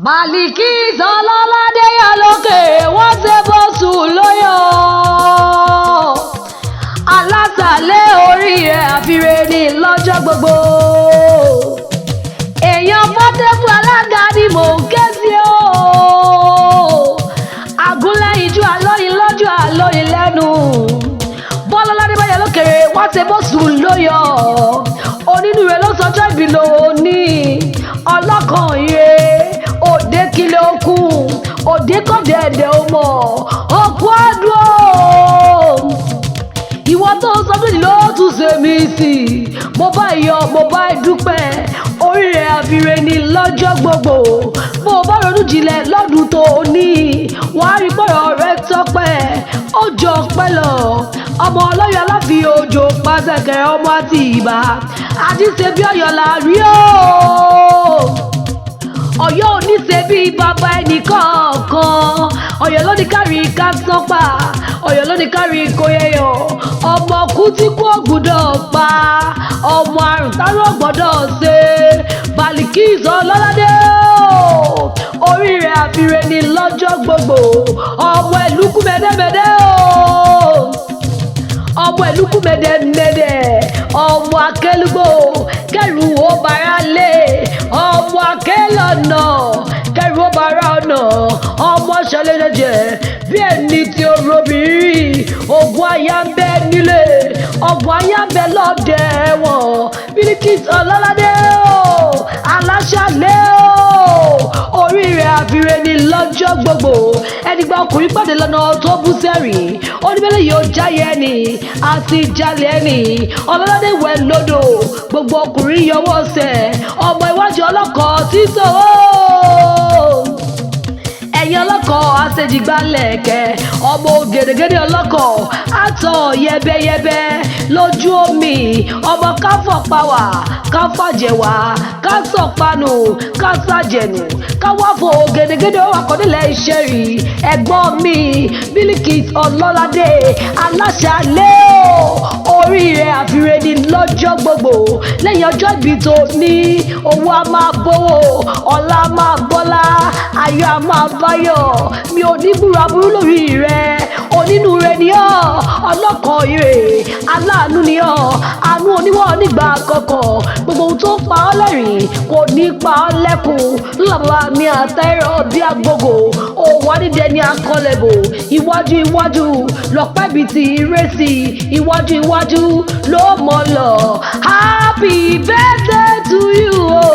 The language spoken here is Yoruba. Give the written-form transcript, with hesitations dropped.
Bàlìkì Ọlọ́ládé yà lókè wọ́n ṣe bọ́sù lóyọ̀ alásàlẹ̀ orí ẹ̀ àfiré ní lọ́jọ́ gbogbo. Èèyàn Pọ́tébù alága ni mò ń ké sí o. Àgúnlẹ̀yìn ju àlóyin lọ́jọ́ àlóyin lẹ́nu. Bọ́lọ́ládé bá yà lókè wọ́n ṣe bọ́sù lóyọ̀. Onínúure ló sọjọ́ ìbí lóní ọlọ́kàn ire. Òde kílẹ̀ okùn òde kọ́ dẹ̀dẹ̀ o mọ̀ òkú àdúró. Ìwọ tó sọdún ló tún ṣe mí sí mo bá yọ̀ mo bá dúpẹ́ orí rẹ̀ àfiré ní lọ́jọ́ gbogbo. Bó o bá ronú jinlẹ̀ lọ́dún tó ní wàá rí pọ̀rọ̀ rẹ̀ tọ́pẹ́ ó jọ pẹ́ lọ. Ọmọ ọlọ́yọ̀ aláfi òjò pàṣẹkẹrẹ ọmọ àti ìbá àdìsẹ́ bí ọ̀yọ́ là rí o. Ọ̀yọ́ ò ní ṣe bí bàbá ẹnì kọ̀ọ̀kan. Ọ̀yọ́ ló ní kárí ká sánpà. Ọ̀yọ́ ló ní kárí kó yẹyọ. Ọmọ kú tí kú ògbúdọ̀ pa. Ọmọ àrùn táwọn gbọ́dọ̀ ṣe. Bàlìkì Ọlọ́ládé o. Orí rẹ̀ àfiré ní lọ́jọ́ gbogbo. Ọmọ ẹ̀lúkú mẹ́dẹ́mẹ́dẹ́ o. Ọmọ ẹ̀lúkú mẹ́dẹ́mẹ́dẹ́. Ọmọ akẹ́lúgbò kẹrù ó bára lé. Ọmọ akẹ́lọ̀nà kẹrù ó bára ọ̀nà. Ọmọ ṣẹlẹ́jẹjẹ bí ẹni tí ó robìnrin. Ògùn aya ń bẹ nílé ọgbọ̀n aya ń bẹ lọ́dẹ wọn. Bàlìkì Ọlọ́ládé o aláṣàlẹ̀ o. Orí rẹ̀ àfiré ní lọ́jọ́ gbogbo. Ẹni gba ọkùnrin pàdé lọ́nà tó bú sẹ́rìn. Oníbẹ̀lẹ̀ yóò jáyé ẹni àti jalè ẹni. Ọlọ́ládé wẹ̀ lódò gbogbo ọkùnrin yọwọ́ sẹ̀. Ọmọ iwájú ọlọ́kọ̀ títò ẹ̀yin ọlọ́kọ̀ àṣejìgbálẹ̀kẹ́. Ọmọ gèdègèdè ọlọ́kọ̀ àtọ̀ yẹbẹyẹbẹ lójú omi. Ọmọ káfọ̀ pàwà káfàjẹ̀wà kásọ̀pánù kásàjẹ̀nù káwáfò gèdègèdè akọ̀dílẹ̀ iṣẹ́ rí. Ẹ̀gbọ́n mi Bàlìkì Ọlọ́ládé aláṣàlẹ̀ o. Orí rẹ̀ àfiré ní lọ́jọ́ gbogbo. Lẹ́yìn ọjọ́ ìbí tó ní owó a máa bówó ọlá a máa bọ́lá ayọ̀ a máa báyọ̀. Mi ò ní burúburú lórí rẹ̀. Onínúure ni ọ́ ọlọ́kàn ire aláàánú ni ọ́ àánú oníwọ̀ nígbà kọ̀kọ̀. Gbogbo ohun tó pa ọ́ lẹ́rìn kò ní pa ọ́ lẹ́kùn. Lọ́la mi àtẹ́rọ̀ bí agbógo òwò dídẹ ní akọlẹ̀bò. Iwájú iwájú lọ́pẹ́ bíi ti ìrẹsì. Iwájú iwájú ló mọ̀ lọ. Happy birthday to you o.